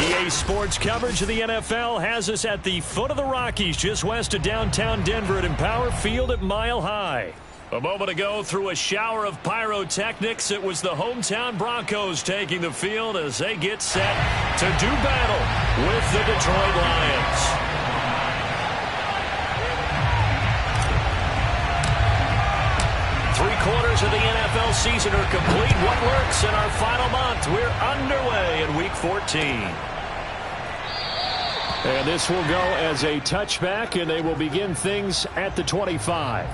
EA Sports coverage of the NFL has us at the foot of the Rockies, just west of downtown Denver at Empower Field at Mile High. A moment ago, through a shower of pyrotechnics, it was the hometown Broncos taking the field as they get set to do battle with the Detroit Lions. Three-quarters of the NFL season are complete. What lurks in our final month? We're underway in Week 14. And this will go as a touchback, and they will begin things at the 25.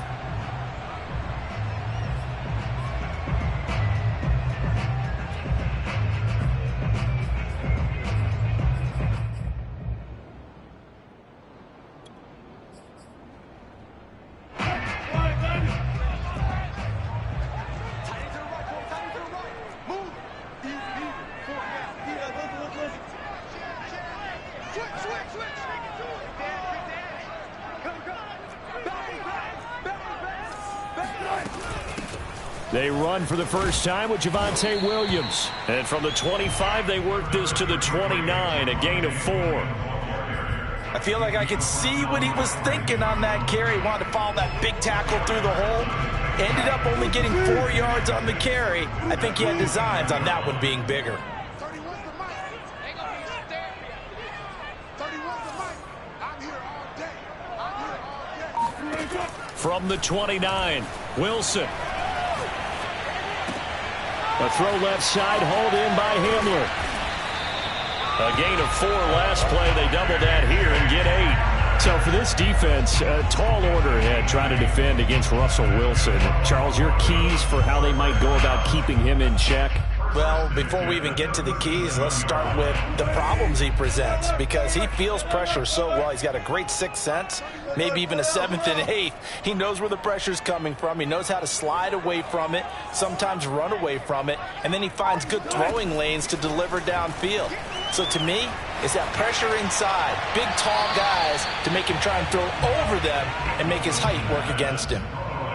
They run for the first time with Javonte Williams. And from the 25, they work this to the 29, a gain of 4. I feel like I could see what he was thinking on that carry. He wanted to follow that big tackle through the hole. Ended up only getting 4 yards on the carry. I think he had designs on that one being bigger. From the 29, Wilson. A throw left side, hauled in by Hamler. A gain of 4 last play. They double that here and get 8. So for this defense, a tall order ahead trying to defend against Russell Wilson. Charles, your keys for how they might go about keeping him in check? Well, before we even get to the keys, let's start with the problems he presents, because he feels pressure so well. He's got a great sixth sense, maybe even a seventh and eighth. He knows where the pressure's coming from. He knows how to slide away from it, sometimes run away from it, and then he finds good throwing lanes to deliver downfield. So to me, it's that pressure inside, big, tall guys to make him try and throw over them and make his height work against him.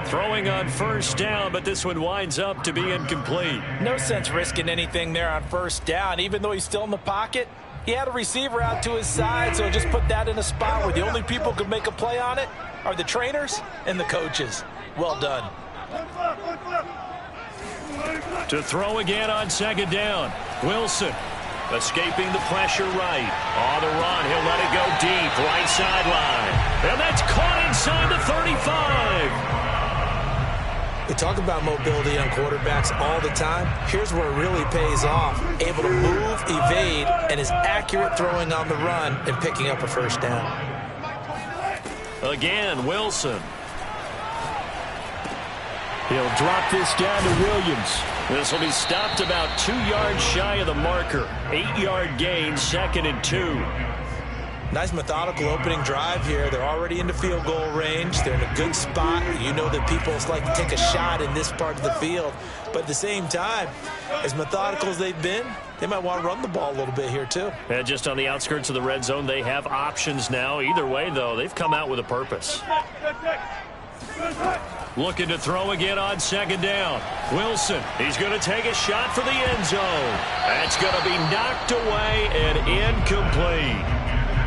Throwing on first down, but this one winds up to be incomplete. No sense risking anything there on first down. Even though he's still in the pocket, he had a receiver out to his side, so just put that in a spot where the only people who can make a play on it are the trainers and the coaches. Well done. To throw again on second down. Wilson escaping the pressure right. On the run, he'll let it go deep, right sideline. And that's caught inside the 35. We talk about mobility on quarterbacks all the time. Here's where it really pays off. Able to move, evade, and is accurate throwing on the run and picking up a first down. Again, Wilson. He'll drop this down to Williams. This will be stopped about 2 yards shy of the marker. 8-yard gain, 2nd and 2. Nice methodical opening drive here. They're already into field goal range. They're in a good spot. You know that people like to take a shot in this part of the field. But at the same time, as methodical as they've been, they might want to run the ball a little bit here too. And just on the outskirts of the red zone, they have options now. Either way, though, they've come out with a purpose. Looking to throw again on second down. Wilson, he's going to take a shot for the end zone. That's going to be knocked away and incomplete.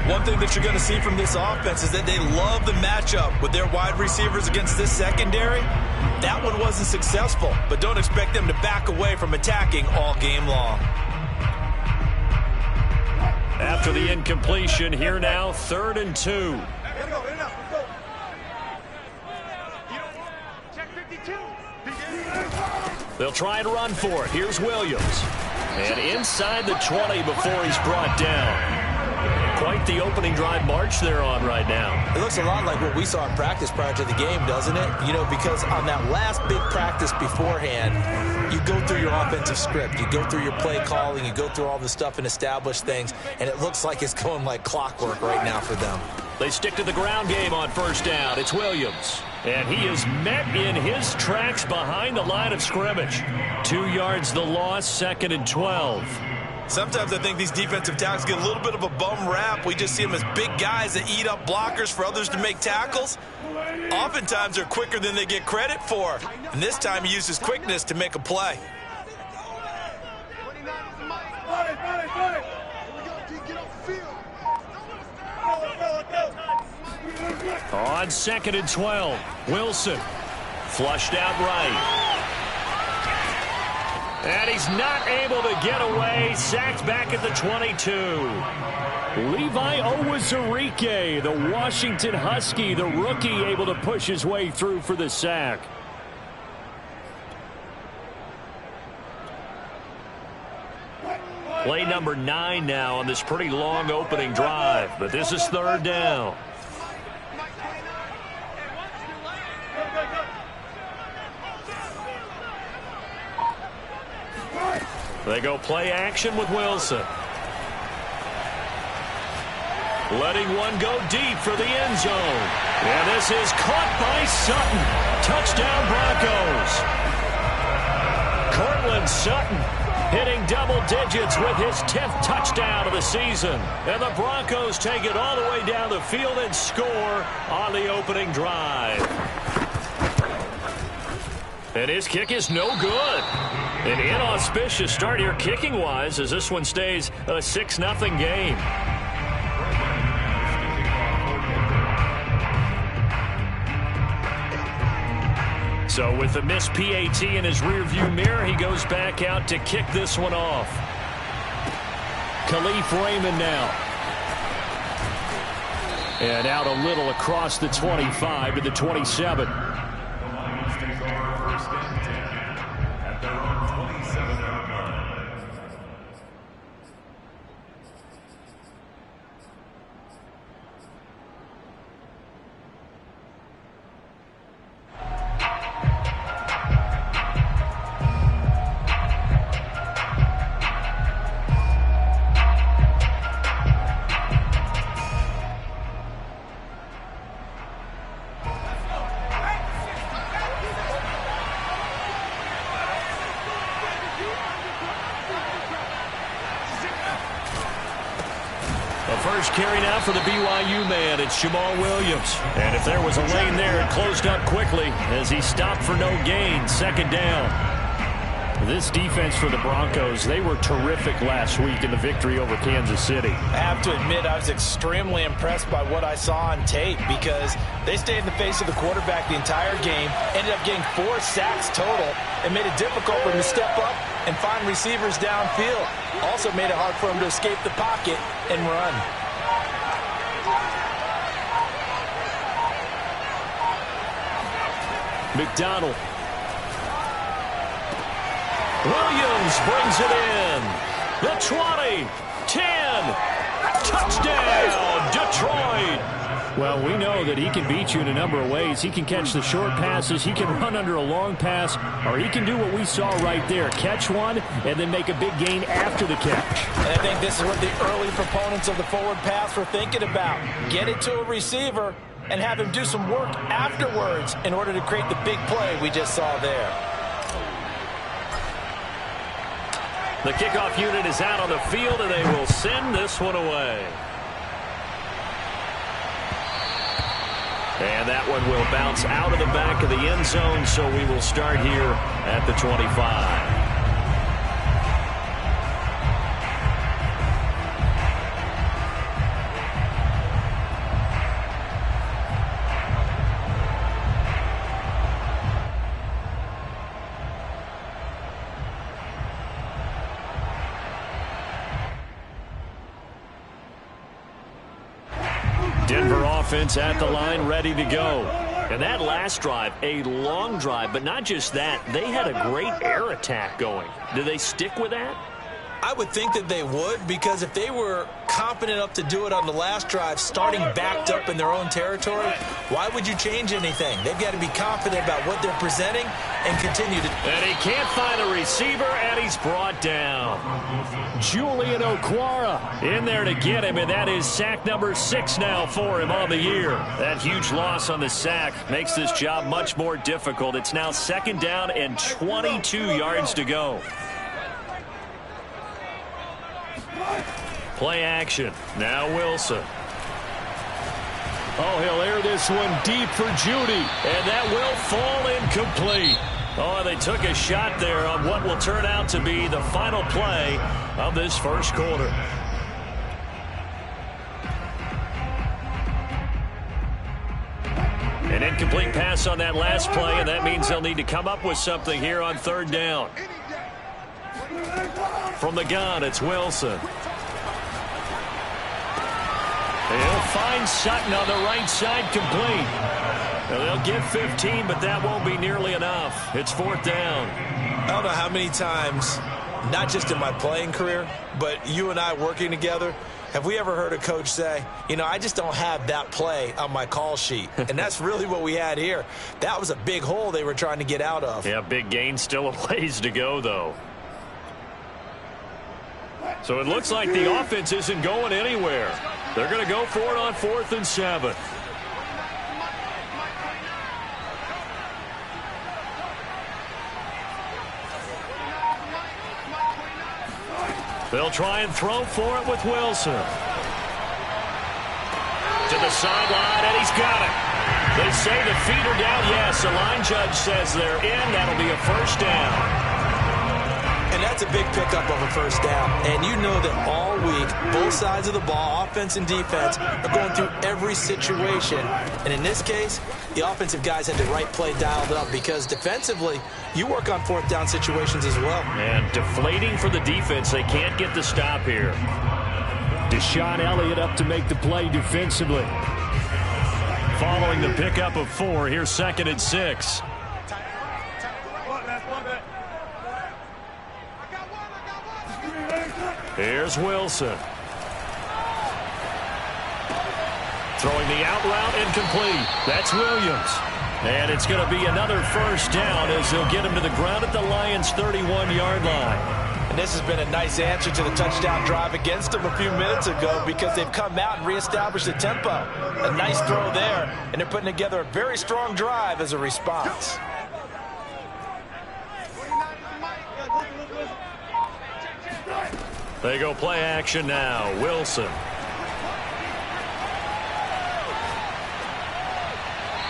One thing that you're going to see from this offense is that they love the matchup with their wide receivers against this secondary. That one wasn't successful, but don't expect them to back away from attacking all game long. After the incompletion, here now, 3rd and 2. They'll try and run for it. Here's Williams. And inside the 20 before he's brought down. Quite the opening drive march they're on right now. It looks a lot like what we saw in practice prior to the game, doesn't it? You know, because on that last big practice beforehand, you go through your offensive script. You go through your play calling. You go through all the stuff and establish things. And it looks like it's going like clockwork right now for them. They stick to the ground game on first down. It's Williams. And he is met in his tracks behind the line of scrimmage. 2 yards the loss, 2nd and 12. Sometimes I think these defensive tackles get a little bit of a bum rap. We just see them as big guys that eat up blockers for others to make tackles. Oftentimes they're quicker than they get credit for. And this time he uses quickness to make a play. On 2nd and 12, Wilson flushed out right. And he's not able to get away. Sacked back at the 22. Levi Owazurike, the Washington Husky, the rookie, able to push his way through for the sack. Play number 9 now on this pretty long opening drive. But this is 3rd down. They go play action with Wilson. Letting one go deep for the end zone. And this is caught by Sutton. Touchdown Broncos. Cortland Sutton hitting double digits with his 10th touchdown of the season. And the Broncos take it all the way down the field and score on the opening drive. And his kick is no good. An inauspicious start here kicking-wise as this one stays a 6-0 game. So with the missed PAT in his rearview mirror, he goes back out to kick this one off. Khalif Raymond now. And out a little across the 25 to the 27. first carry now for the BYU man. It's Jamal Williams. And if there was a lane there, it closed up quickly as he stopped for no gain. Second down. This defense for the Broncos, they were terrific last week in the victory over Kansas City. I have to admit, I was extremely impressed by what I saw on tape because they stayed in the face of the quarterback the entire game, ended up getting 4 sacks total, and made it difficult for him to step up and find receivers downfield. Also made it hard for him to escape the pocket and run. McDonald. Williams brings it in. The 20, 10, touchdown, Detroit. Well, we know that he can beat you in a number of ways. He can catch the short passes, he can run under a long pass, or he can do what we saw right there, catch one and then make a big gain after the catch. And I think this is what the early proponents of the forward pass were thinking about. Get it to a receiver and have him do some work afterwards in order to create the big play we just saw there. The kickoff unit is out on the field, and they will send this one away. And that one will bounce out of the back of the end zone, so we will start here at the 25. Denver offense at the line, ready to go. And that last drive, a long drive, but not just that. They had a great air attack going. Do they stick with that? I would think that they would, because if they were confident enough to do it on the last drive, starting backed up in their own territory, why would you change anything? They've got to be confident about what they're presenting and continue to. And he can't find a receiver, and he's brought down. Julian Okwara in there to get him, and that is sack number 6 now for him on the year. That huge loss on the sack makes this job much more difficult. It's now second down and 22 yards to go. Play action. Now Wilson. Oh, he'll air this one deep for Judy. And that will fall incomplete. Oh, they took a shot there on what will turn out to be the final play of this first quarter. An incomplete pass on that last play, and that means they'll need to come up with something here on third down. From the gun, it's Wilson. He'll find Sutton on the right side, complete. Now they'll get 15, but that won't be nearly enough. It's fourth down. I don't know how many times, not just in my playing career, but you and I working together, have we ever heard a coach say, you know, I just don't have that play on my call sheet. And that's really what we had here. That was a big hole they were trying to get out of. Yeah, big gain, still a ways to go, though. So it looks like the offense isn't going anywhere. They're going to go for it on 4th and 7. They'll try and throw for it with Wilson. To the sideline, and he's got it. They say the feet are down. Yes, the line judge says they're in. That'll be a first down. And that's a big pickup of a first down. And you know that all week, both sides of the ball, offense and defense, are going through every situation. And in this case, the offensive guys had the right play dialed up because defensively, you work on fourth down situations as well. And deflating for the defense. They can't get the stop here. Deshaun Elliott up to make the play defensively. Following the pickup of 4, here's 2nd and 6. Here's Wilson. Throwing the out route, incomplete. That's Williams. And it's going to be another first down as they'll get him to the ground at the Lions' 31-yard line. And this has been a nice answer to the touchdown drive against them a few minutes ago because they've come out and reestablished the tempo. A nice throw there, and they're putting together a very strong drive as a response. They go play action now. Wilson.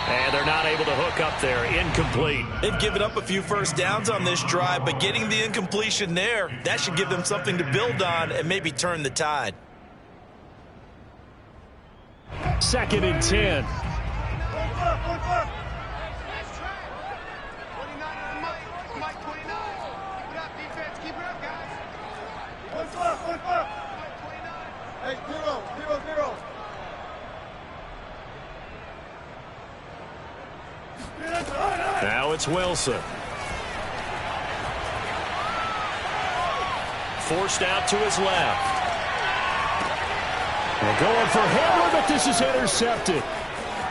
And they're not able to hook up there. Incomplete. They've given up a few first downs on this drive, but getting the incompletion there, that should give them something to build on and maybe turn the tide. 2nd and 10. Now it's Wilson. Forced out to his left. They're going for Hamler, but this is intercepted.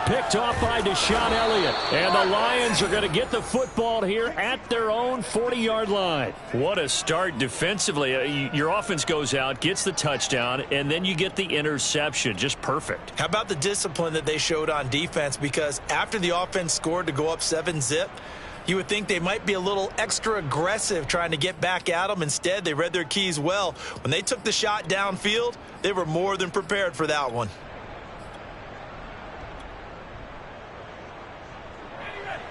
Picked off by Deshaun Elliott. And the Lions are going to get the football here at their own 40-yard line. What a start defensively. Your offense goes out, gets the touchdown, and then you get the interception. Just perfect. How about the discipline that they showed on defense? Because after the offense scored to go up 7-zip, you would think they might be a little extra aggressive trying to get back at them. Instead, they read their keys well. When they took the shot downfield, they were more than prepared for that one.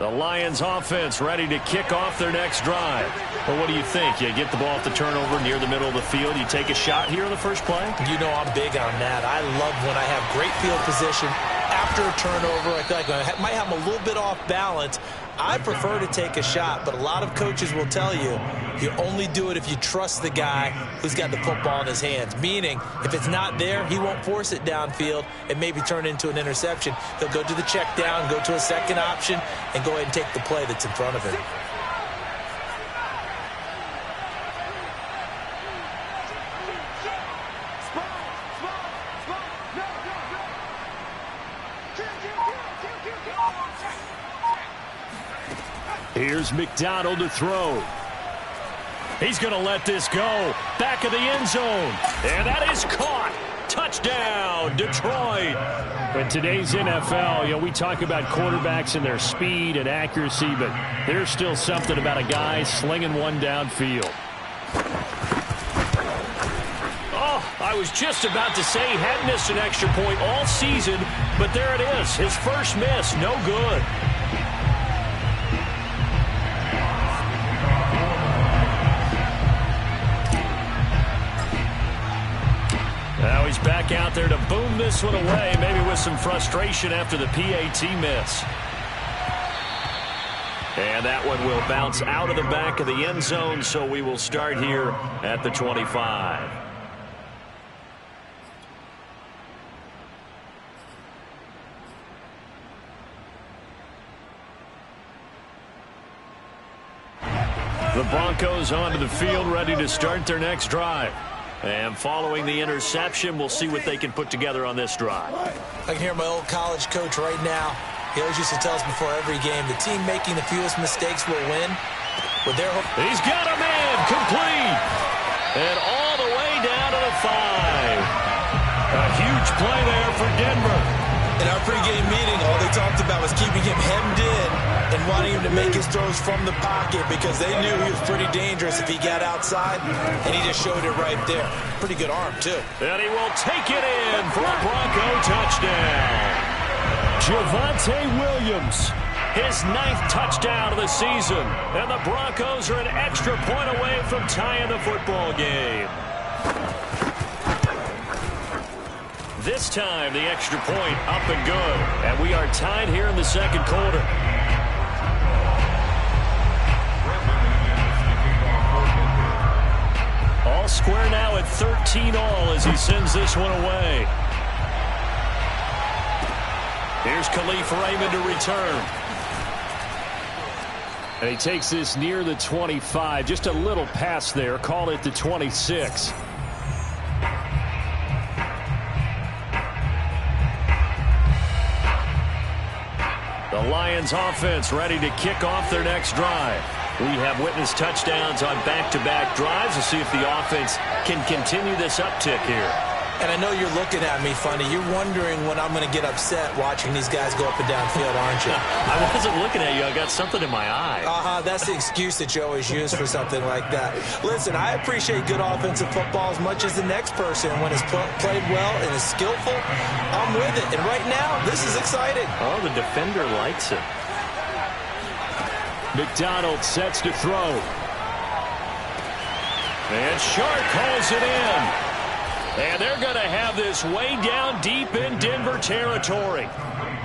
The Lions offense ready to kick off their next drive. Well, what do you think? You get the ball off the turnover near the middle of the field. You take a shot here in the first play? You know I'm big on that. I love when I have great field position after a turnover. I feel like I might have them a little bit off balance. I prefer to take a shot, but a lot of coaches will tell you you only do it if you trust the guy who's got the football in his hands. Meaning, if it's not there, he won't force it downfield and maybe turn into an interception. He'll go to the check down, go to a second option, and go ahead and take the play that's in front of him. Here's McDonald to throw. He's going to let this go. Back of the end zone. And that is caught. Touchdown, Detroit. In today's NFL, we talk about quarterbacks and their speed and accuracy, but there's still something about a guy slinging one downfield. Oh, I was just about to say he hadn't missed an extra point all season, but there it is. His first miss, no good. Now he's back out there to boom this one away, maybe with some frustration after the PAT miss. And that one will bounce out of the back of the end zone, so we will start here at the 25. The Broncos onto the field, ready to start their next drive. And following the interception, we'll see what they can put together on this drive. I can hear my old college coach right now. He always used to tell us before every game, the team making the fewest mistakes will win. With their He's got a man, complete. And all the way down to the 5. A huge play there for Denver. In our pregame meeting, all they talked about was keeping him hemmed in and wanting him to make his throws from the pocket because they knew he was pretty dangerous if he got outside, and he just showed it right there. Pretty good arm, too. And he will take it in for a Bronco touchdown. Javonte Williams, his 9th touchdown of the season, and the Broncos are an extra point away from tying the football game. This time, the extra point up and good. And we are tied here in the second quarter. All square now at 13-all as he sends this one away. Here's Khalif Raymond to return. And he takes this near the 25. Just a little pass there. Call it the 26. The Lions offense ready to kick off their next drive. We have witnessed touchdowns on back-to-back drives. We'll see if the offense can continue this uptick here. And I know you're looking at me funny. You're wondering when I'm going to get upset watching these guys go up and down field, aren't you? I wasn't looking at you. I got something in my eye. That's the excuse that you always use for something like that. Listen, I appreciate good offensive football as much as the next person. When it's played well and is skillful, I'm with it. And right now, this is exciting. Oh, the defender likes it. McDonald sets to throw. And Shark calls it in. And they're going to have this way down deep in Denver territory.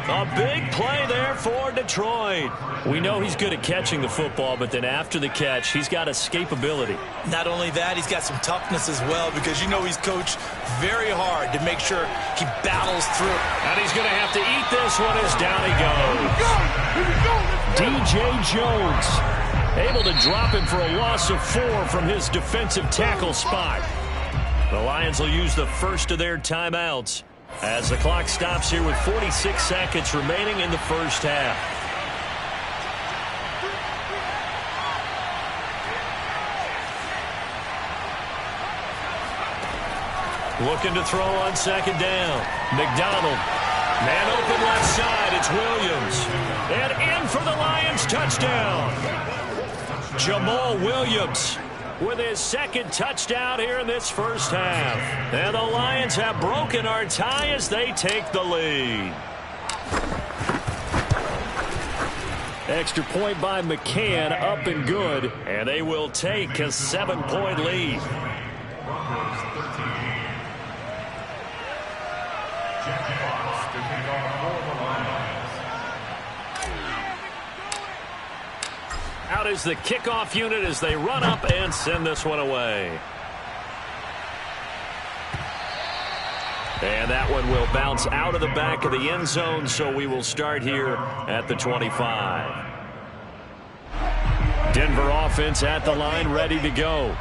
A big play there for Detroit. We know he's good at catching the football, but then after the catch, he's got escapability. Not only that, he's got some toughness as well, because you know he's coached very hard to make sure he battles through. And he's going to have to eat this one as down he goes. DJ Jones able to drop him for a loss of 4 from his defensive tackle spot. The Lions will use the first of their timeouts as the clock stops here with 46 seconds remaining in the first half. Looking to throw on second down. McDonald. Man open left side. It's Williams. And in for the Lions touchdown. Jamal Williams with his second touchdown here in this first half. And the Lions have broken our tie as they take the lead. Extra point by McCann, up and good. And they will take a 7-point lead. Out is the kickoff unit as they run up and send this one away. And that one will bounce out of the back of the end zone, so we will start here at the 25. Denver offense at the line, ready to go.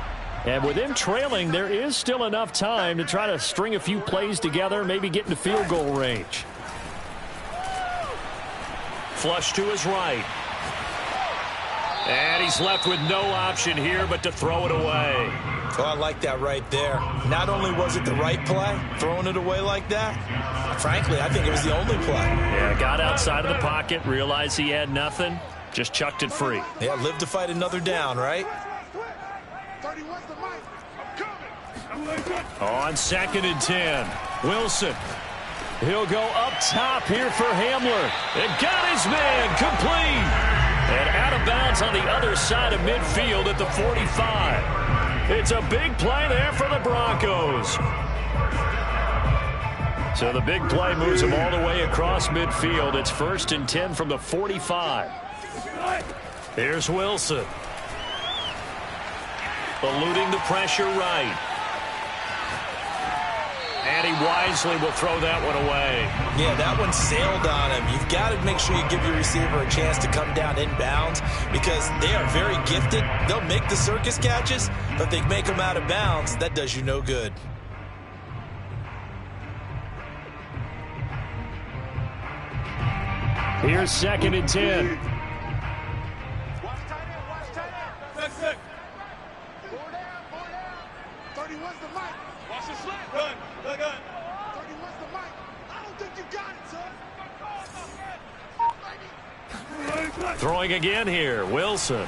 And with them trailing, there is still enough time to try to string a few plays together, maybe get into field goal range. Flush to his right. And he's left with no option here but to throw it away. Oh, I like that right there. Not only was it the right play, throwing it away like that, frankly, I think it was the only play. Yeah, got outside of the pocket, realized he had nothing, just chucked it free. Yeah, live to fight another down, right? On 2nd and 10, Wilson. He'll go up top here for Hamler. And got his man complete. And out of bounds on the other side of midfield at the 45. It's a big play there for the Broncos. So the big play moves him all the way across midfield. It's 1st and 10 from the 45. Here's Wilson. Eluding the pressure right. And he wisely will throw that one away. Yeah, that one sailed on him. You've got to make sure you give your receiver a chance to come down inbounds because they are very gifted. They'll make the circus catches, but if they make them out of bounds, that does you no good. Here's 2nd and 10. Throwing again here, Wilson.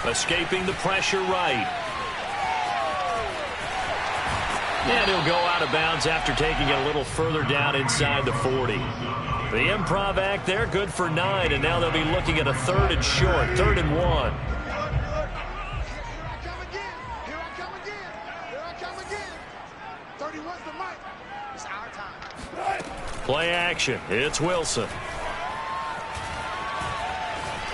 Escaping the pressure right. And he'll go out of bounds after taking it a little further down inside the 40. The improv act there, good for 9, and now they'll be looking at a 3rd and short, 3rd and 1. Play action. It's Wilson.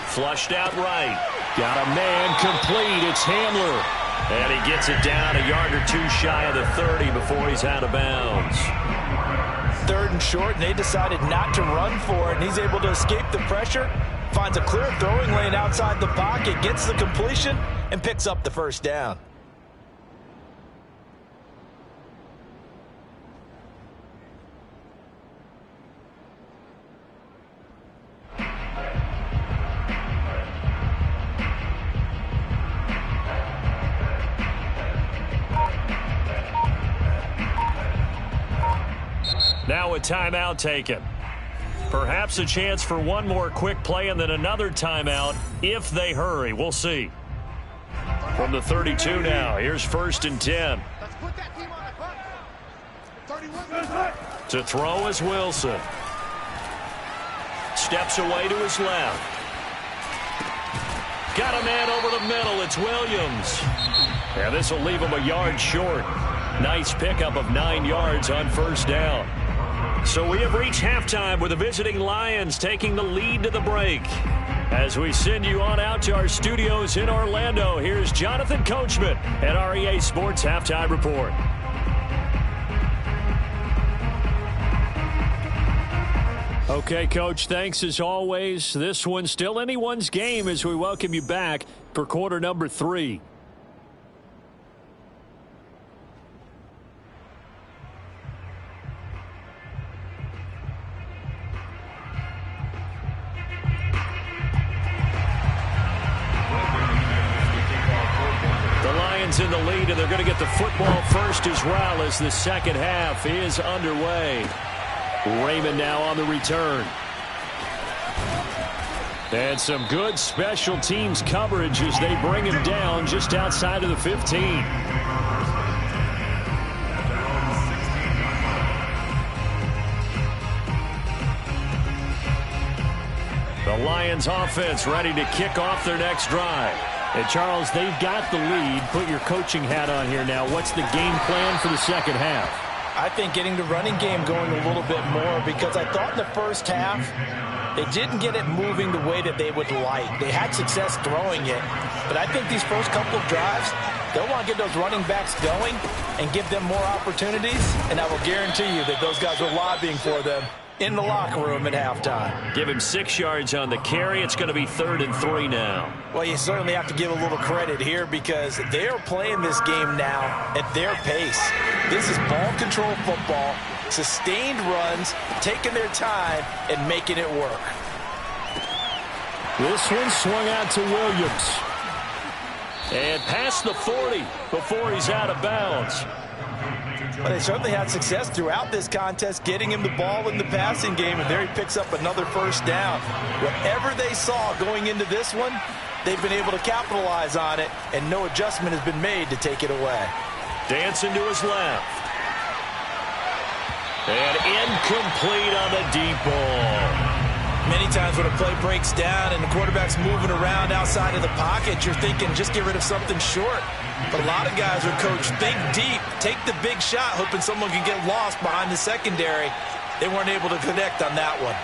Flushed out right. Got a man complete. It's Hamler. And he gets it down a yard or 2 shy of the 30 before he's out of bounds. 3rd and short, and they decided not to run for it, and he's able to escape the pressure, finds a clear throwing lane outside the pocket, gets the completion, and picks up the 1st down. Now a timeout taken. Perhaps a chance for one more quick play and then another timeout if they hurry. We'll see. From the 32 now, here's 1st and 10. To throw is Wilson. Steps away to his left. Got a man over the middle. It's Williams. And this will leave him a yard short. Nice pickup of 9 yards on 1st down. So we have reached halftime with the visiting Lions taking the lead to the break. As we send you on out to our studios in Orlando, here's Jonathan Coachman at REA Sports Halftime Report. Okay, Coach, thanks as always. This one's still anyone's game as we welcome you back for quarter number 3. In the lead, and they're going to get the football first as well as the second half is underway. Raymond now on the return. And some good special teams coverage as they bring him down just outside of the 15. The Lions offense ready to kick off their next drive. And, Charles, they've got the lead. Put your coaching hat on here now. What's the game plan for the second half? I think getting the running game going a little bit more because I thought in the first half they didn't get it moving the way that they would like. They had success throwing it, but I think these first couple of drives, they'll want to get those running backs going and give them more opportunities, and I will guarantee you that those guys were lobbying for them in the locker room at halftime. Give him 6 yards on the carry. It's going to be 3rd and 3 now. Well, you certainly have to give a little credit here because they are playing this game now at their pace. This is ball control football, sustained runs, taking their time and making it work. This one swung out to Williams. And past the 40 before he's out of bounds. Well, they certainly had success throughout this contest, getting him the ball in the passing game, and there he picks up another 1st down. Whatever they saw going into this one, they've been able to capitalize on it, and no adjustment has been made to take it away. Dancing to his left. And incomplete on the deep ball. Many times when a play breaks down and the quarterback's moving around outside of the pocket, you're thinking just get rid of something short. But a lot of guys are coached, think deep, take the big shot, hoping someone can get lost behind the secondary. They weren't able to connect on that one.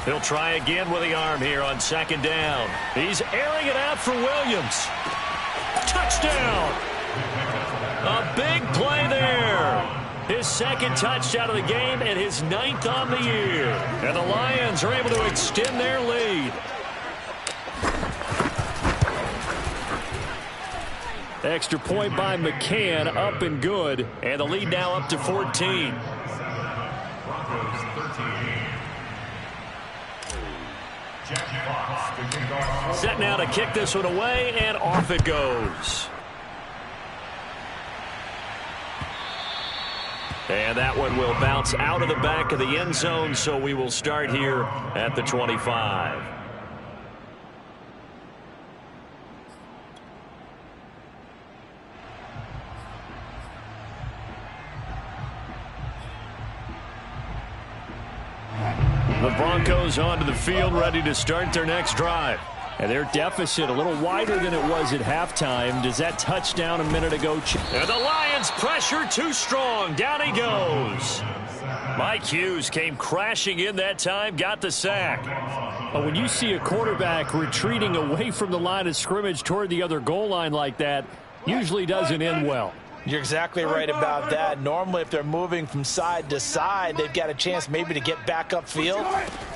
He'll try again with the arm here on 2nd down. He's airing it out for Williams. Touchdown! A big play there. His 2nd touchdown of the game and his 9th on the year. And the Lions are able to extend their lead. Extra point by McCann, up and good. And the lead now up to 14. Set now to kick this one away, and off it goes. And that one will bounce out of the back of the end zone, so we will start here at the 25. The Broncos onto the field, ready to start their next drive. And their deficit a little wider than it was at halftime. Does that touchdown a minute ago? And the Lions pressure too strong. Down he goes. Mike Hughes came crashing in that time, got the sack. But when you see a quarterback retreating away from the line of scrimmage toward the other goal line like that, usually doesn't end well. You're exactly right about that. Normally, if they're moving from side to side, they've got a chance maybe to get back upfield.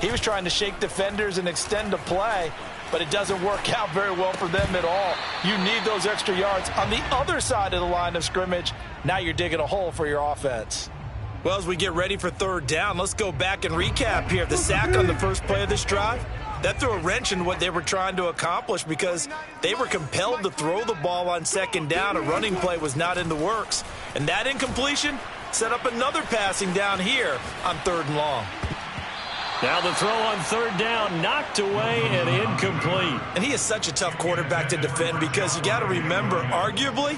He was trying to shake defenders and extend the play, but it doesn't work out very well for them at all. You need those extra yards on the other side of the line of scrimmage. Now you're digging a hole for your offense. Well, as we get ready for 3rd down, let's go back and recap here. The sack on the first play of this drive, That threw a wrench in what they were trying to accomplish because they were compelled to throw the ball on second down. A running play was not in the works. And that incompletion set up another passing down here on 3rd and long. Now the throw on 3rd down, knocked away and incomplete. And he is such a tough quarterback to defend because you got to remember, arguably,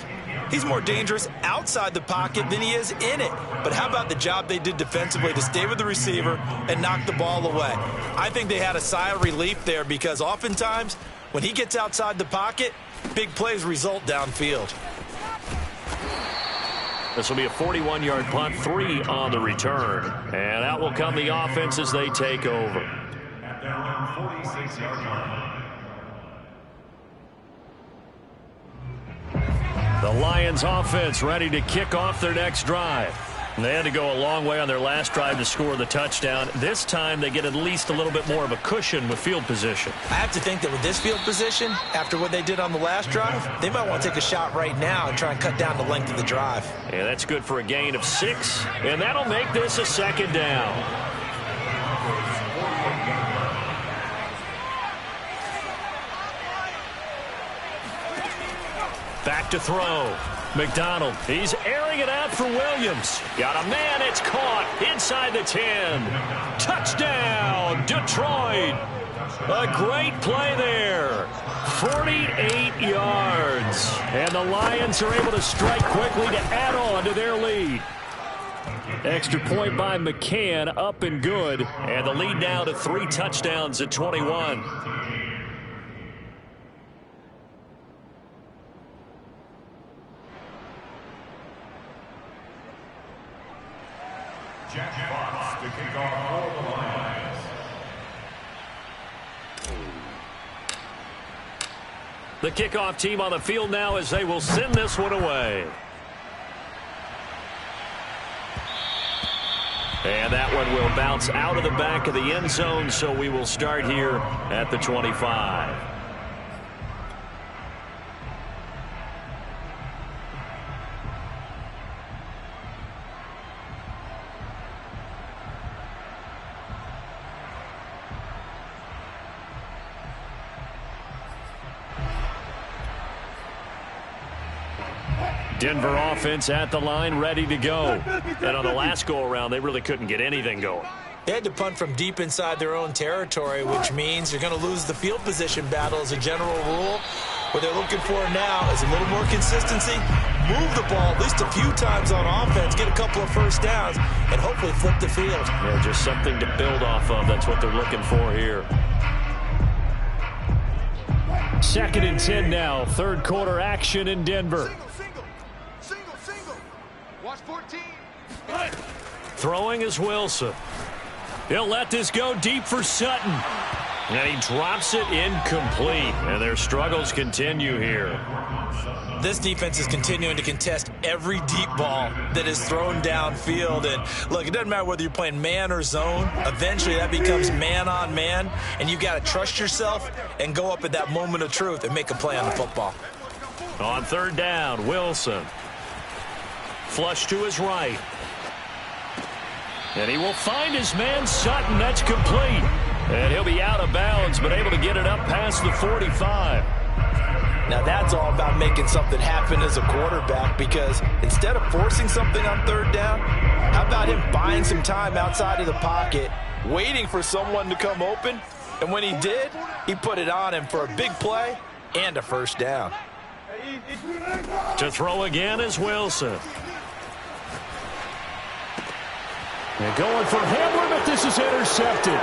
he's more dangerous outside the pocket than he is in it. But how about the job they did defensively to stay with the receiver and knock the ball away? I think they had a sigh of relief there because oftentimes when he gets outside the pocket, big plays result downfield. This will be a 41-yard punt, 3 on the return. And out will come the offense as they take over. At their own 46-yard line. The Lions offense ready to kick off their next drive. They had to go a long way on their last drive to score the touchdown. This time they get at least a little bit more of a cushion with field position. I have to think that with this field position, after what they did on the last drive, they might want to take a shot right now and try and cut down the length of the drive. Yeah, that's good for a gain of 6, and that'll make this a 2nd down. Back to throw. McDonald, he's airing it out for Williams. Got a man, it's caught inside the 10. Touchdown, Detroit. A great play there. 48 yards. And the Lions are able to strike quickly to add on to their lead. Extra point by McCann, up and good. And the lead now to 3 touchdowns at 21. Jack Fox to kick off for the Lions. The kickoff team on the field now as they will send this one away. And that one will bounce out of the back of the end zone, so we will start here at the 25. Denver offense at the line, ready to go. And on the last go-around, they really couldn't get anything going. They had to punt from deep inside their own territory, which means you're going to lose the field position battle as a general rule. What they're looking for now is a little more consistency, move the ball at least a few times on offense, get a couple of first downs, and hopefully flip the field. Yeah, just something to build off of. That's what they're looking for here. 2nd and 10 now. 3rd quarter action in Denver. Single. Watch 14. Throwing is Wilson. He'll let this go deep for Sutton. And he drops it incomplete. And their struggles continue here. This defense is continuing to contest every deep ball that is thrown downfield. And look, it doesn't matter whether you're playing man or zone. Eventually that becomes man on man. And you got to trust yourself and go up at that moment of truth and make a play on the football. On 3rd down, Wilson. Flush to his right. And he will find his man, Sutton. That's complete. And he'll be out of bounds, but able to get it up past the 45. Now that's all about making something happen as a quarterback, because instead of forcing something on 3rd down, how about him buying some time outside of the pocket, waiting for someone to come open, and when he did, he put it on him for a big play and a first down. To throw again is Wilson. And going for Hamler, but this is intercepted.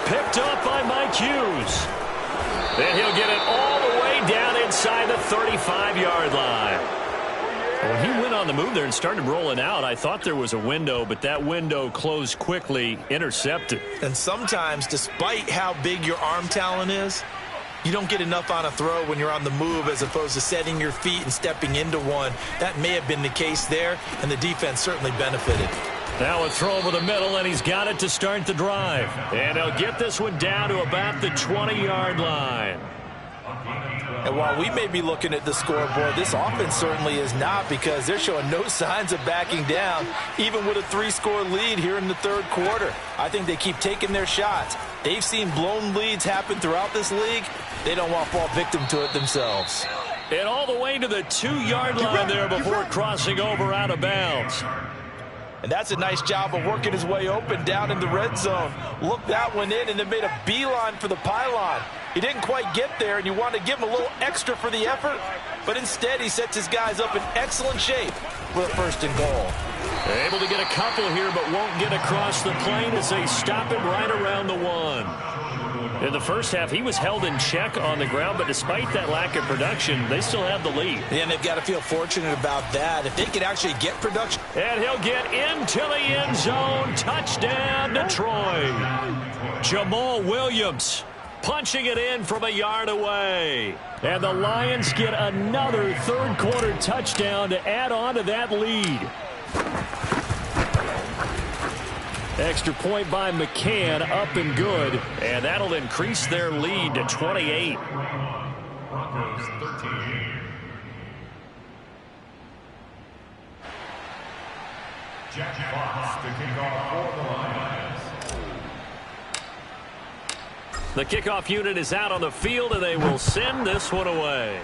Picked up by Mike Hughes. Then he'll get it all the way down inside the 35-yard line. When he went on the move there and started rolling out, I thought there was a window, but that window closed quickly, intercepted. And sometimes, despite how big your arm talent is, you don't get enough on a throw when you're on the move as opposed to setting your feet and stepping into one. That may have been the case there, and the defense certainly benefited. Now a throw over the middle, and he's got it to start the drive. And he'll get this one down to about the 20-yard line. And while we may be looking at the scoreboard, this offense certainly is not, because they're showing no signs of backing down, even with a 3-score lead here in the third quarter. I think they keep taking their shots. They've seen blown leads happen throughout this league. They don't want to fall victim to it themselves. And all the way to the 2-yard line there before crossing over out of bounds. And that's a nice job of working his way open down in the red zone. Looked that one in and then made a beeline for the pylon. He didn't quite get there, and you want to give him a little extra for the effort, but instead he sets his guys up in excellent shape with a 1st and goal. They're able to get a couple here, but won't get across the plane as they stop him right around the 1. In the first half, he was held in check on the ground, but despite that lack of production, they still have the lead. And they've got to feel fortunate about that. If they could actually get production. And he'll get into the end zone. Touchdown, Detroit. Jamal Williams punching it in from a yard away. And the Lions get another third-quarter touchdown to add on to that lead. Extra point by McCann, up and good. And that'll increase their lead to 28. Broncos 13. Jack Fox to kick off for the Lions. The kickoff unit is out on the field, and they will send this one away.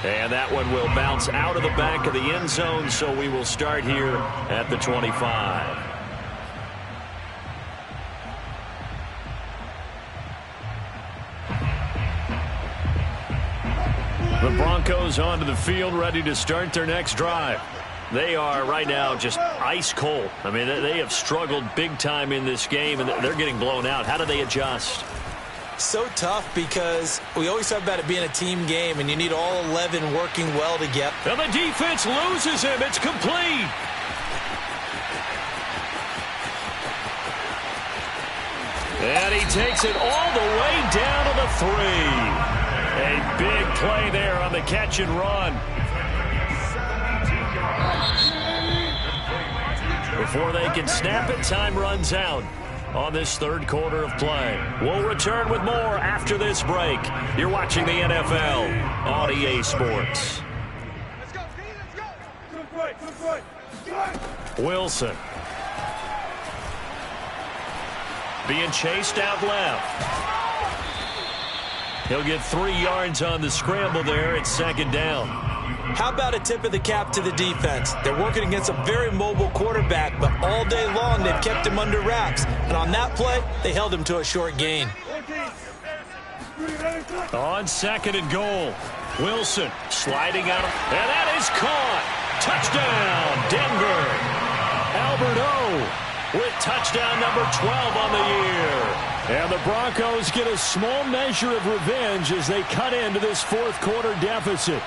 And that one will bounce out of the back of the end zone, so we will start here at the 25. The Broncos onto the field, ready to start their next drive. They are right now just ice cold. I mean, they have struggled big time in this game, and they're getting blown out. How do they adjust? So tough, because we always talk about it being a team game, and you need all 11 working well together. And the defense loses him. It's complete. And he takes it all the way down to the 3. A big play there on the catch and run. Before they can snap it, time runs out on this third quarter of play. We'll return with more after this break. You're watching the NFL on EA Sports. Let's go, let's go. Wilson. Being chased out left. He'll get 3 yards on the scramble there. It's 2nd down. How about a tip of the cap to the defense? They're working against a very mobile quarterback, but all day long they've kept him under wraps. And on that play, they held him to a short gain. On 2nd and goal. Wilson sliding out. And that is caught. Touchdown, Denver. Albert O with touchdown number 12 on the year. And the Broncos get a small measure of revenge as they cut into this fourth quarter deficit.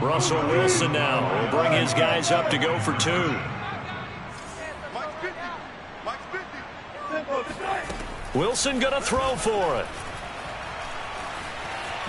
Russell Wilson now will bring his guys up to go for 2. Wilson going to throw for it.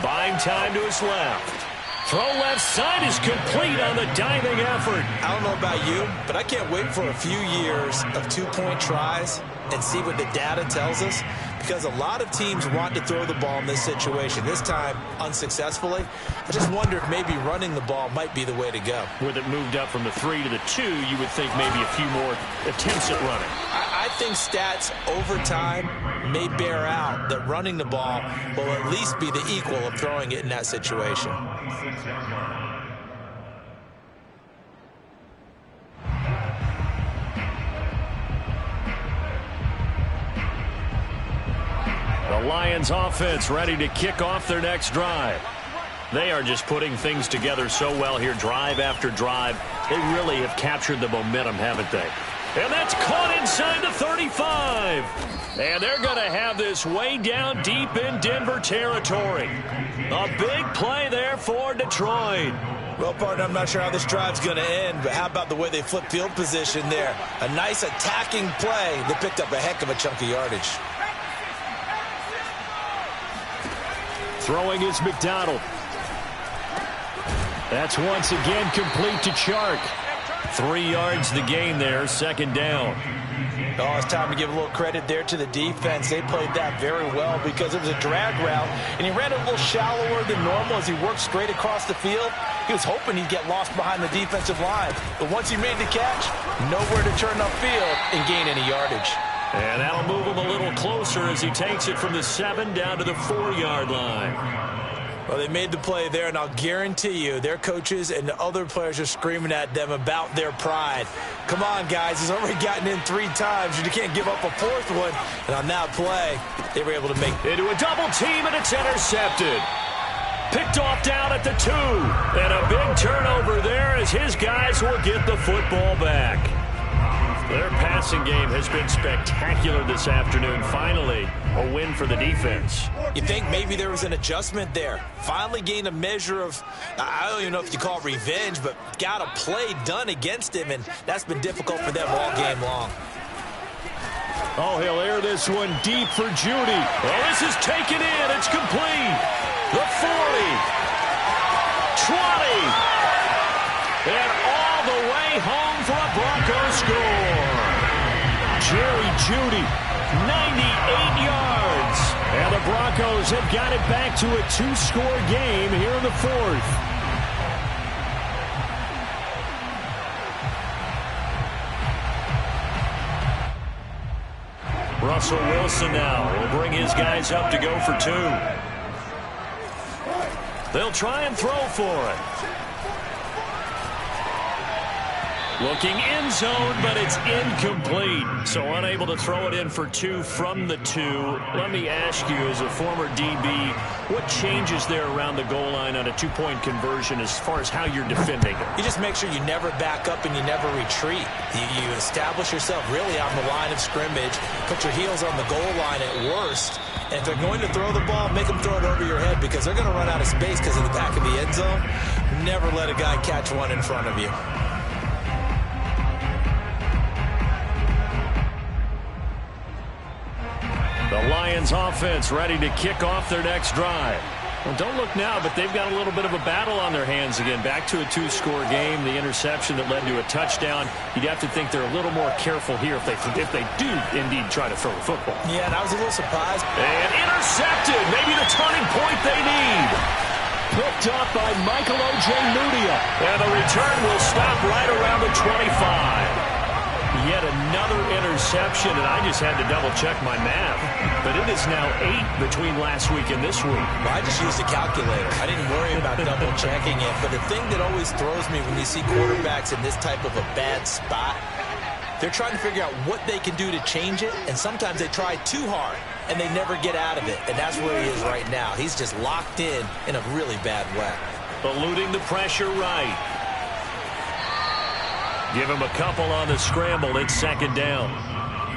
Buying time to his left. Throw left side is complete on the diving effort. I don't know about you, but I can't wait for a few years of 2-point tries and see what the data tells us, because a lot of teams want to throw the ball in this situation. This time, unsuccessfully. I just wonder if maybe running the ball might be the way to go. With it moved up from the 3 to the 2, you would think maybe a few more attempts at running. I think stats over time may bear out that running the ball will at least be the equal of throwing it in that situation. The Lions offense ready to kick off their next drive. They are just putting things together so well here, drive after drive. They really have captured the momentum, haven't they? And that's caught inside the 35. And they're going to have this way down deep in Denver territory. A big play there for Detroit. Well, partner, I'm not sure how this drive's going to end, but how about the way they flip field position there? A nice attacking play that picked up a heck of a chunk of yardage. Throwing is McDonald. That's once again complete to Chark. 3 yards the gain there, second down. Oh, it's time to give a little credit there to the defense. They played that very well because it was a drag route, and he ran a little shallower than normal as he worked straight across the field. He was hoping he'd get lost behind the defensive line, but once he made the catch, nowhere to turn upfield and gain any yardage. And that'll move him a little closer as he takes it from the 7 down to the 4-yard line. Well, they made the play there, and I'll guarantee you their coaches and the other players are screaming at them about their pride. Come on, guys. He's already gotten in 3 times. You can't give up a 4th one. And on that play, they were able to make into a double team, and it's intercepted. Picked off down at the 2. And a big turnover there as his guys will get the football back. Their passing game has been spectacular this afternoon. Finally, a win for the defense. You think maybe there was an adjustment there. Finally gained a measure of, I don't even know if you call it revenge, but got a play done against him, and that's been difficult for them all game long. Oh, he'll air this one deep for Judy. Oh, this is taken in. It's complete. The 40. 20. And all the way home for a Broncos score. Jerry Judy, 98 yards. And the Broncos have got it back to a 2-score game here in the 4th. Russell Wilson now will bring his guys up to go for 2. They'll try and throw for it. Looking end zone, but it's incomplete. So unable to throw it in for 2 from the 2. Let me ask you, as a former DB, what changes there around the goal line on a 2-point conversion as far as how you're defending it? You just make sure you never back up and you never retreat. You establish yourself really on the line of scrimmage, put your heels on the goal line at worst, and if they're going to throw the ball, make them throw it over your head because they're going to run out of space because of the back of the end zone. Never let a guy catch one in front of you. The Lions offense ready to kick off their next drive. Well, don't look now, but they've got a little bit of a battle on their hands again. Back to a 2-score game. The interception that led to a touchdown. You'd have to think they're a little more careful here if they do indeed try to throw the football. Yeah, and I was a little surprised. And intercepted. Maybe the turning point they need. Picked up by Michael Ojemudia. And the return will stop right around the 25. Yet another interception, and I just had to double-check my math. But it is now 8 between last week and this week. Well, I just used a calculator. I didn't worry about double-checking it. But the thing that always throws me when you see quarterbacks in this type of a bad spot, they're trying to figure out what they can do to change it, and sometimes they try too hard, and they never get out of it. And that's where he is right now. He's just locked in a really bad way. Eluding the pressure right. Give him a couple on the scramble. It's second down.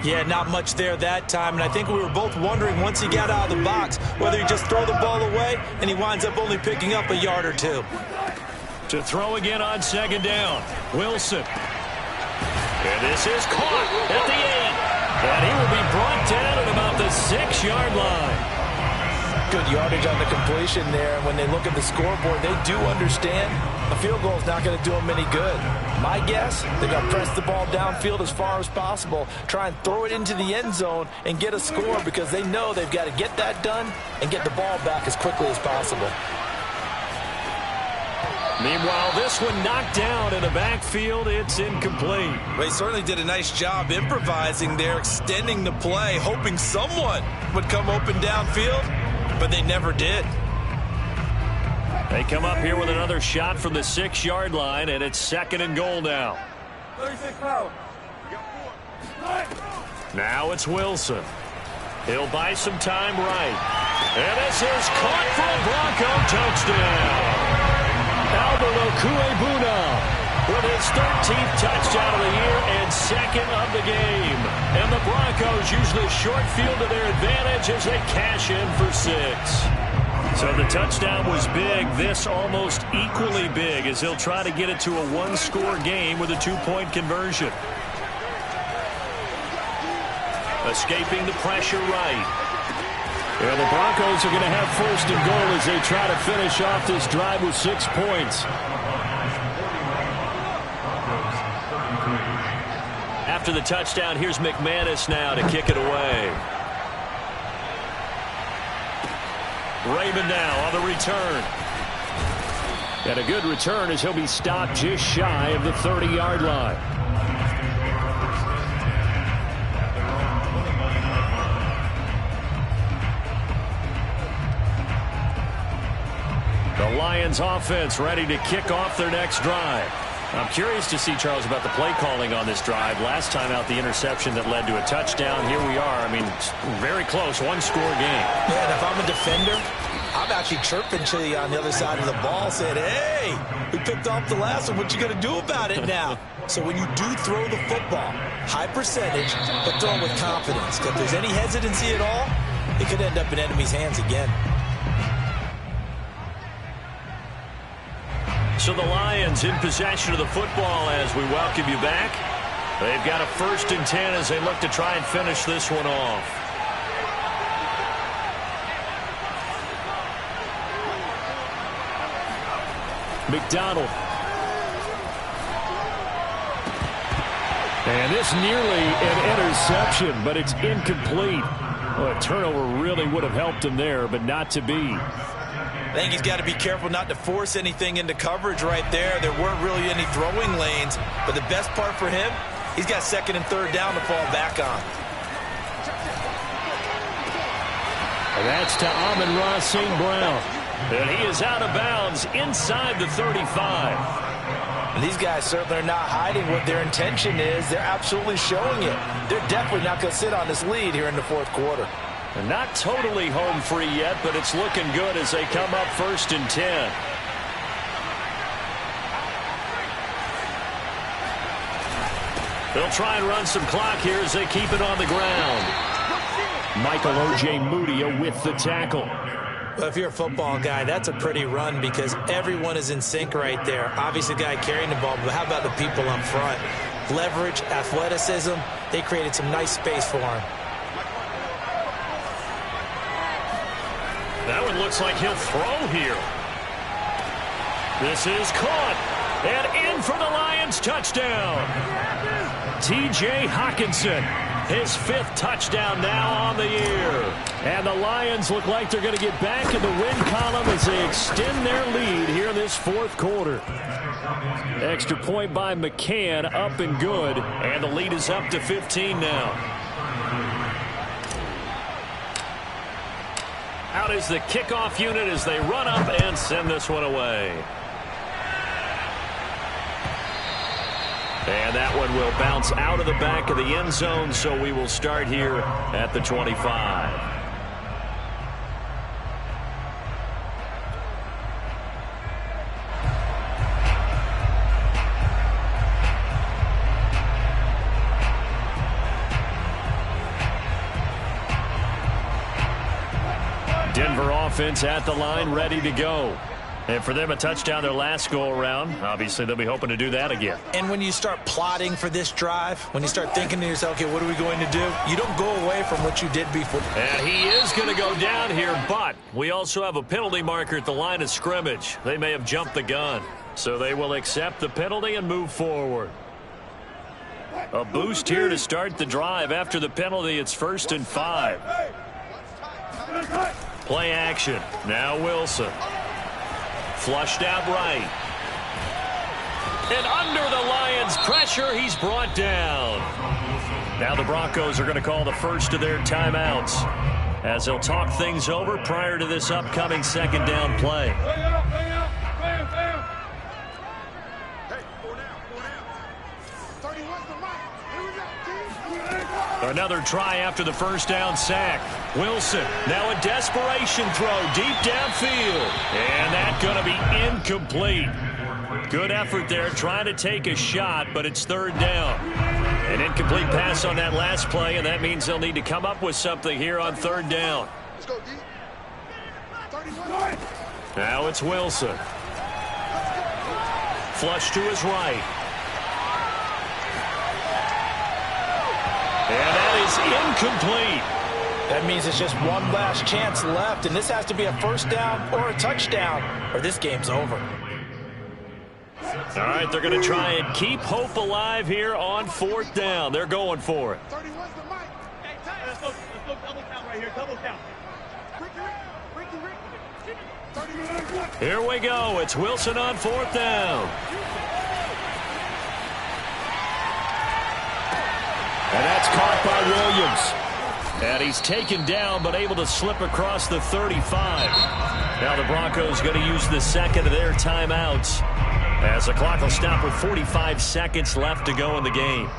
Yeah, not much there that time, and I think we were both wondering once he got out of the box whether he'd just throw the ball away, and he winds up only picking up a yard or 2. To throw again on second down. Wilson. And this is caught at the 8. And he will be brought down at about the 6-yard line. Good yardage on the completion there. And when they look at the scoreboard, they do understand a field goal is not going to do them any good. My guess, they're going to press the ball downfield as far as possible, try and throw it into the end zone and get a score because they know they've got to get that done and get the ball back as quickly as possible. Meanwhile, this one knocked down in the backfield. It's incomplete. Well, he certainly did a nice job improvising there, extending the play, hoping someone would come open downfield, but they never did. They come up here with another shot from the 6-yard line, and it's second and goal now. 36 power. Now it's Wilson. He'll buy some time right. And this is caught for a Bronco touchdown. Albert Okuebuna with his 13th touchdown of the year and second of the game. And the Broncos use the short field to their advantage as they cash in for 6. So the touchdown was big. This almost equally big as he'll try to get it to a 1-score game with a 2-point conversion. Escaping the pressure right. And the Broncos are going to have first and goal as they try to finish off this drive with 6 points. After the touchdown, here's McManus now to kick it away. Raymond now on the return. And a good return as he'll be stopped just shy of the 30-yard line. The Lions offense ready to kick off their next drive. I'm curious to see, Charles, about the play calling on this drive. Last time out, the interception that led to a touchdown. Here we are. I mean, very close, one-score game. Yeah, and if I'm a defender, I'm actually chirping to you on the other side of the ball, saying, hey, we picked off the last one. What you going to do about it now? So when you do throw the football, high percentage, but throw it with confidence. If there's any hesitancy at all, it could end up in enemy's hands again. So the Lions in possession of the football as we welcome you back. They've got a 1st and 10 as they look to try and finish this one off. McDonald. And this nearly an interception, but it's incomplete. Well, a turnover really would have helped him there, but not to be. I think he's got to be careful not to force anything into coverage right there. There weren't really any throwing lanes, but the best part for him, he's got 2nd and 3rd down to fall back on. And that's to Amon-Ra St. Brown. And he is out of bounds inside the 35. And these guys certainly are not hiding what their intention is. They're absolutely showing it. They're definitely not going to sit on this lead here in the 4th quarter. And not totally home free yet, but it's looking good as they come up 1st and 10. They'll try and run some clock here as they keep it on the ground. Michael Ojemudia with the tackle. Well, if you're a football guy, that's a pretty run because everyone is in sync right there. Obviously, the guy carrying the ball, but how about the people up front? Leverage, athleticism, they created some nice space for him. That one looks like he'll throw here. This is caught. And in for the Lions touchdown. T.J. Hockenson, his 5th touchdown now on the year. And the Lions look like they're going to get back in the win column as they extend their lead here in this 4th quarter. Extra point by McCann, up and good. And the lead is up to 15 now. Out is the kickoff unit as they run up and send this one away. And that one will bounce out of the back of the end zone, so we will start here at the 25. Denver offense at the line, ready to go. And for them, a touchdown their last go-around. Obviously, they'll be hoping to do that again. And when you start plotting for this drive, when you start thinking to yourself, okay, what are we going to do? You don't go away from what you did before. And he is going to go down here, but we also have a penalty marker at the line of scrimmage. They may have jumped the gun, so they will accept the penalty and move forward. A boost here to start the drive. After the penalty, it's 1st and 5. Play action. Now Wilson. Flushed out right. And under the Lions' pressure, he's brought down. Now the Broncos are going to call the first of their timeouts as they'll talk things over prior to this upcoming 2nd down play. Another try after the 1st down sack. Wilson, now a desperation throw deep downfield. And that's going to be incomplete. Good effort there, trying to take a shot, but it's 3rd down. An incomplete pass on that last play, and that means they'll need to come up with something here on 3rd down. Let's go, D. Now it's Wilson. Flush to his right. And that is incomplete. That means it's just one last chance left, and this has to be a 1st down or a touchdown, or this game's over. All right, they're going to try and keep hope alive here on 4th down. They're going for it. 31's the mic. Hey, let's go double count right here. Double count. Ricky. Here we go. It's Wilson on 4th down. And that's caught by Williams. And he's taken down, but able to slip across the 35. Now the Broncos going to use the second of their timeouts, as the clock will stop with 45 seconds left to go in the game.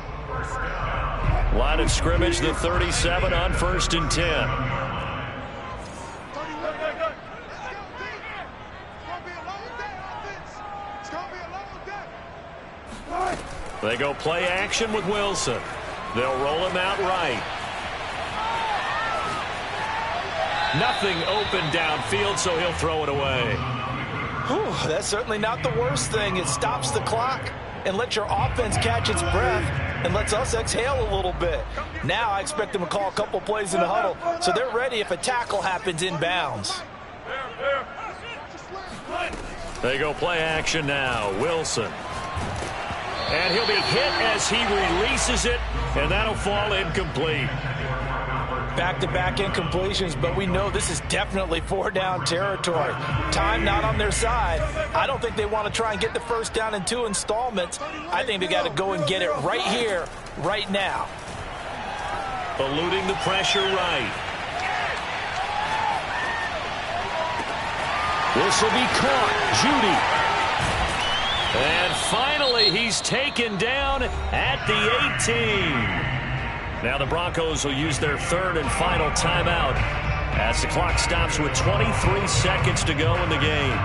Line of scrimmage, the 37 on 1st and 10. They go play action with Wilson. They'll roll him out right. Nothing open downfield, so he'll throw it away. Whew, that's certainly not the worst thing. It stops the clock and lets your offense catch its breath and lets us exhale a little bit. Now I expect them to call a couple plays in the huddle, so they're ready if a tackle happens inbounds. They go play action now. Wilson. And he'll be hit as he releases it, and that'll fall incomplete. Back-to-back incompletions, but we know this is definitely 4-down territory. Time not on their side. I don't think they want to try and get the first down in 2 installments. I think they got to go and get it right here, right now. Eluding the pressure right. This will be caught. Judy. And finally, he's taken down at the 18. Now the Broncos will use their 3rd and final timeout as the clock stops with 23 seconds to go in the game.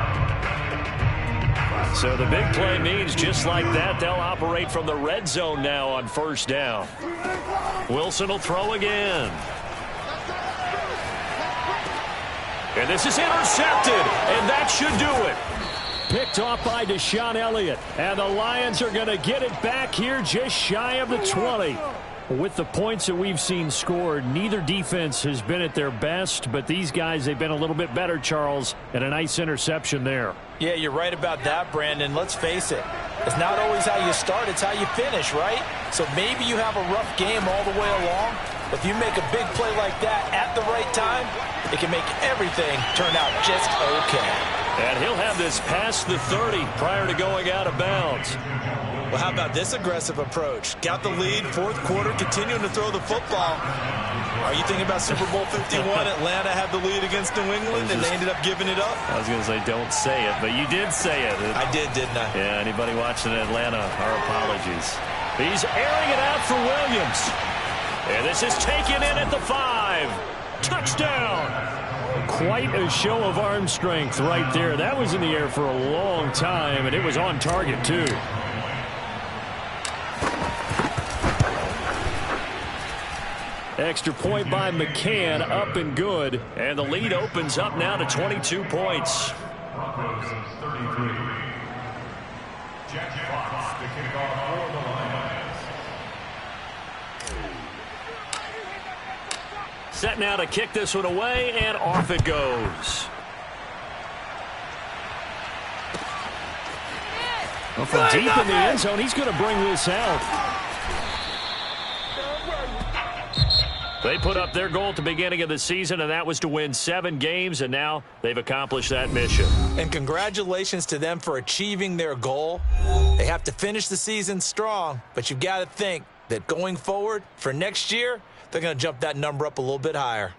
So the big play means just like that, they'll operate from the red zone now on 1st down. Wilson will throw again. And this is intercepted, and that should do it. Picked off by Deshaun Elliott, and the Lions are going to get it back here just shy of the 20. With the points that we've seen scored, neither defense has been at their best, but these guys, they've been a little bit better, Charles, and a nice interception there. Yeah, you're right about that, Brandon. Let's face it. It's not always how you start, it's how you finish, right? So maybe you have a rough game all the way along, but if you make a big play like that at the right time, it can make everything turn out just okay. And he'll have this past the 30 prior to going out of bounds. Well, how about this aggressive approach? Got the lead, 4th quarter, continuing to throw the football. Are you thinking about Super Bowl 51? Atlanta had the lead against New England, and they ended up giving it up? I was going to say don't say it, but you did say it. I did, didn't I? Yeah, anybody watching Atlanta, our apologies. He's airing it out for Williams. And this is taken in at the 5. Touchdown. Quite a show of arm strength right there. That was in the air for a long time, and it was on target, too. Extra point by McCann, up and good. And the lead opens up now to 22 points. Broncos 33. Jack Fox, the kickoff for the Lions. Set now to kick this one away, and off it goes. Well, from deep in the end zone, he's going to bring this out. They put up their goal at the beginning of the season, and that was to win 7 games, and now they've accomplished that mission. And congratulations to them for achieving their goal. They have to finish the season strong, but you've got to think that going forward for next year, they're going to jump that number up a little bit higher.